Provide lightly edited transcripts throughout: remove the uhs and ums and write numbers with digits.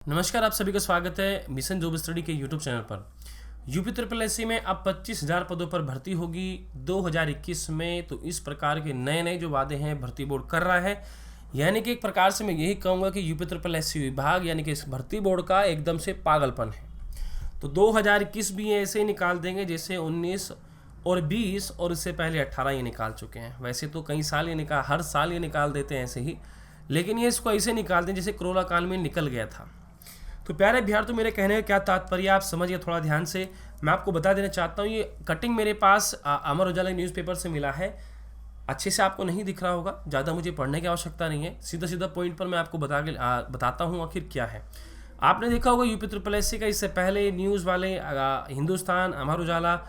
नमस्कार, आप सभी का स्वागत है मिशन जॉब स्टडी के यूट्यूब चैनल पर। यूपी ट्रिपल एससी में अब 25,000 पदों पर भर्ती होगी 2021 में। तो इस प्रकार के नए नए जो वादे हैं भर्ती बोर्ड कर रहा है, यानी कि एक प्रकार से मैं यही कहूँगा कि यूपी ट्रिपल एससी विभाग यानी कि इस भर्ती बोर्ड का एकदम से पागलपन है। तो 2021 भी ये ऐसे ही निकाल देंगे जैसे 19 और 20 और इससे पहले 18 ये निकाल चुके हैं। वैसे तो कई साल ये हर साल ये निकाल देते हैं ऐसे ही, लेकिन ये इसको ऐसे निकाल दें जैसे कोरोना काल में निकल गया था। तो प्यारे अभ्यर्थियों, मेरे कहने का क्या तात्पर्य आप समझिए थोड़ा ध्यान से। मैं आपको बता देना चाहता हूँ, ये कटिंग मेरे पास अमर उजाला न्यूज़पेपर से मिला है। अच्छे से आपको नहीं दिख रहा होगा, ज़्यादा मुझे पढ़ने की आवश्यकता नहीं है, सीधा सीधा पॉइंट पर मैं आपको बताता हूँ आखिर क्या है। आपने देखा होगा यूपी ट्रिपल एससी का इससे पहले न्यूज़ वाले हिंदुस्तान, अमर उजाला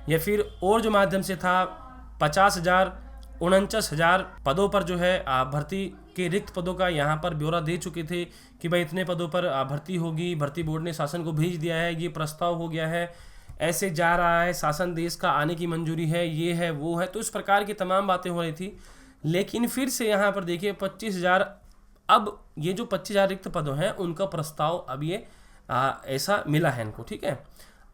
या फिर और जो माध्यम से था 50,000 49,000 पदों पर जो है भर्ती के रिक्त पदों का यहाँ पर ब्यौरा दे चुके थे कि भाई इतने पदों पर भर्ती होगी। भर्ती बोर्ड ने शासन को भेज दिया है, ये प्रस्ताव हो गया है, ऐसे जा रहा है, शासन देश का आने की मंजूरी है, ये है वो है। तो इस प्रकार की तमाम बातें हो रही थी। लेकिन फिर से यहाँ पर देखिए 25,000, अब ये जो 25,000 रिक्त पदों हैं उनका प्रस्ताव अब ये ऐसा मिला है इनको, ठीक है।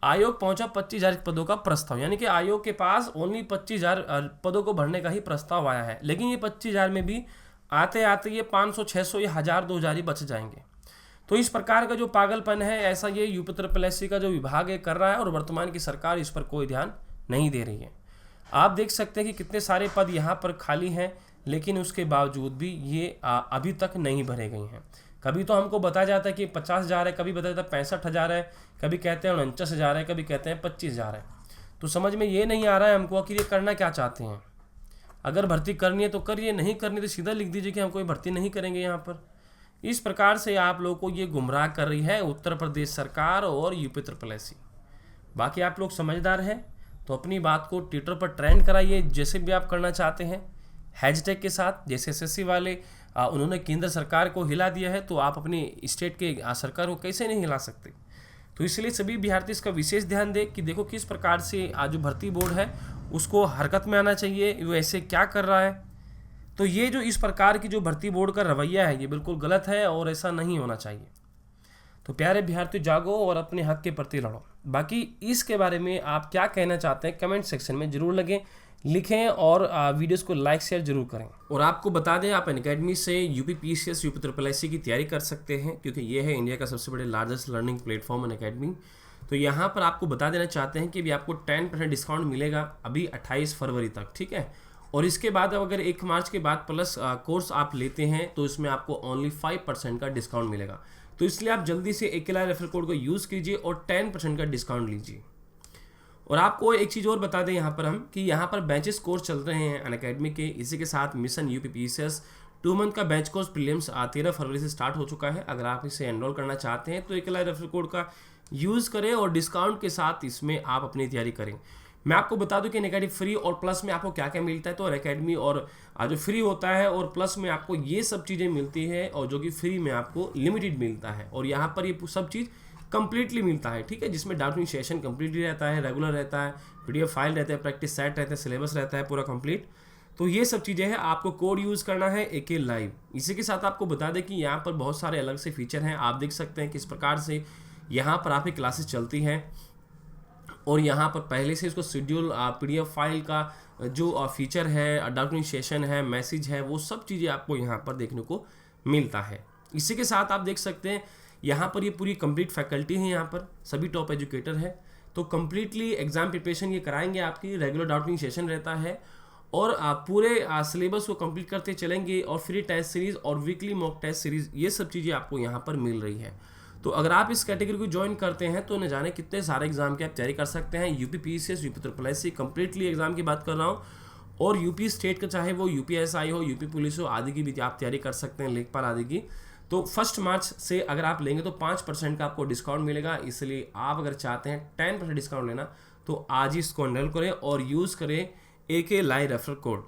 आयोग पहुंचा 25,000 पदों का प्रस्ताव, यानी कि आयोग के पास ओनली 25,000 पदों को भरने का ही प्रस्ताव आया है। लेकिन ये 25,000 में भी आते आते ये 500, 600 या 1,000, 2,000 ही बच जाएंगे। तो इस प्रकार का जो पागलपन है, ऐसा ये यूपी ट्रिपल एससी का जो विभाग है कर रहा है, और वर्तमान की सरकार इस पर कोई ध्यान नहीं दे रही है। आप देख सकते हैं कि कितने सारे पद यहाँ पर खाली हैं, लेकिन उसके बावजूद भी ये अभी तक नहीं भरे गए हैं। कभी तो हमको बताया जाता है कि 50,000 है, कभी बताया जाता है 65,000 है, कभी कहते हैं 49,000 है, कभी कहते हैं 25,000 है। तो समझ में ये नहीं आ रहा है हमको कि ये करना क्या चाहते हैं। अगर भर्ती करनी है तो करिए, नहीं करनी तो सीधा लिख दीजिए कि हम कोई भर्ती नहीं करेंगे यहाँ पर। इस प्रकार से आप लोगों को ये गुमराह कर रही है उत्तर प्रदेश सरकार और यूपी ट्रिपल एससी। बाकी आप लोग समझदार हैं तो अपनी बात को ट्विटर पर ट्रेंड कराइए, जैसे भी आप करना चाहते हैं, हैशटैग के साथ। जैसे एसएससी वाले उन्होंने केंद्र सरकार को हिला दिया है, तो आप अपनी स्टेट के सरकार को कैसे नहीं हिला सकते। तो इसलिए सभी विद्यार्थी इसका विशेष ध्यान दें कि देखो किस प्रकार से आज जो भर्ती बोर्ड है उसको हरकत में आना चाहिए, वो ऐसे क्या कर रहा है। तो ये जो इस प्रकार की जो भर्ती बोर्ड का रवैया है ये बिल्कुल गलत है और ऐसा नहीं होना चाहिए। तो प्यारे विद्यार्थी, जागो और अपने हक के प्रति लड़ो। बाकी इसके बारे में आप क्या कहना चाहते हैं कमेंट सेक्शन में जरूर लिखें और वीडियोस को लाइक शेयर जरूर करें। और आपको बता दें, आप अनअकैडमी से UP PCS, UP triple SC की तैयारी कर सकते हैं, क्योंकि ये है इंडिया का सबसे बड़े लार्जेस्ट लर्निंग प्लेटफॉर्म अनअकैडमी। तो यहाँ पर आपको बता देना चाहते हैं कि भी आपको 10% डिस्काउंट मिलेगा अभी 28 फरवरी तक, ठीक है। और इसके बाद अगर 1 मार्च के बाद प्लस कोर्स आप लेते हैं तो इसमें आपको ओनली 5% का डिस्काउंट मिलेगा। तो इसलिए आप जल्दी से अकेला रेफरल कोड को यूज़ कीजिए और 10% का डिस्काउंट लीजिए। और आपको एक चीज़ और बता दें यहाँ पर हम कि यहाँ पर बैचेस कोर्स चल रहे हैं अनअकैडमी के। इसी के साथ मिशन यूपी पीसीएस 2 मंथ का बैच कोर्स प्रीलिम्स 13 फरवरी से स्टार्ट हो चुका है। अगर आप इसे एनरोल करना चाहते हैं तो एक रेफरल कोड का यूज़ करें और डिस्काउंट के साथ इसमें आप अपनी तैयारी करें। मैं आपको बता दूं कि अनअकैडमी फ्री और प्लस में आपको क्या क्या मिलता है। तो अनअकैडमी और जो फ्री होता है और प्लस में आपको ये सब चीज़ें मिलती है, और जो कि फ्री में आपको लिमिटेड मिलता है, और यहाँ पर ये सब चीज़ कंप्लीटली मिलता है, ठीक है। जिसमें डाउटिंग सेशन कंप्लीटली रहता है, रेगुलर रहता है, पीडीएफ फाइल रहता है, प्रैक्टिस सेट रहता है, सिलेबस रहता है पूरा कंप्लीट। तो ये सब चीज़ें हैं। आपको कोड यूज़ करना है एके लाइव। इसी के साथ आपको बता दें कि यहाँ पर बहुत सारे अलग से फीचर हैं। आप देख सकते हैं किस प्रकार से यहाँ पर आपकी क्लासेस चलती हैं, और यहाँ पर पहले से इसको शेड्यूल, पीडीएफ फाइल का जो फीचर है, डाउटिंग सेशन है, मैसेज है, वो सब चीज़ें आपको यहाँ पर देखने को मिलता है। इसी के साथ आप देख सकते हैं यहाँ पर ये पूरी कंप्लीट फैकल्टी है, यहाँ पर सभी टॉप एजुकेटर है। तो कंप्लीटली एग्जाम प्रिपरेशन ये कराएंगे आपकी, रेगुलर डाउटिंग सेशन रहता है, और आप पूरे सिलेबस को कंप्लीट करते चलेंगे, और फ्री टेस्ट सीरीज और वीकली मॉक टेस्ट सीरीज, ये सब चीज़ें आपको यहाँ पर मिल रही है। तो अगर आप इस कैटेगरी को ज्वाइन करते हैं तो न जाने कितने सारे एग्जाम की आप तैयारी कर सकते हैं। UP PCS, UP triple SC completely exam की बात कर रहा हूँ, और यूपी स्टेट का चाहे वो यूपीएसआई हो, यूपी पुलिस हो, आदि की भी आप तैयारी कर सकते हैं, लेखपाल आदि की। तो 1 मार्च से अगर आप लेंगे तो 5% का आपको डिस्काउंट मिलेगा। इसलिए आप अगर चाहते हैं 10% डिस्काउंट लेना तो आज ही इसको एनरोल करें और यूज़ करें एके लाइव रेफरल कोड।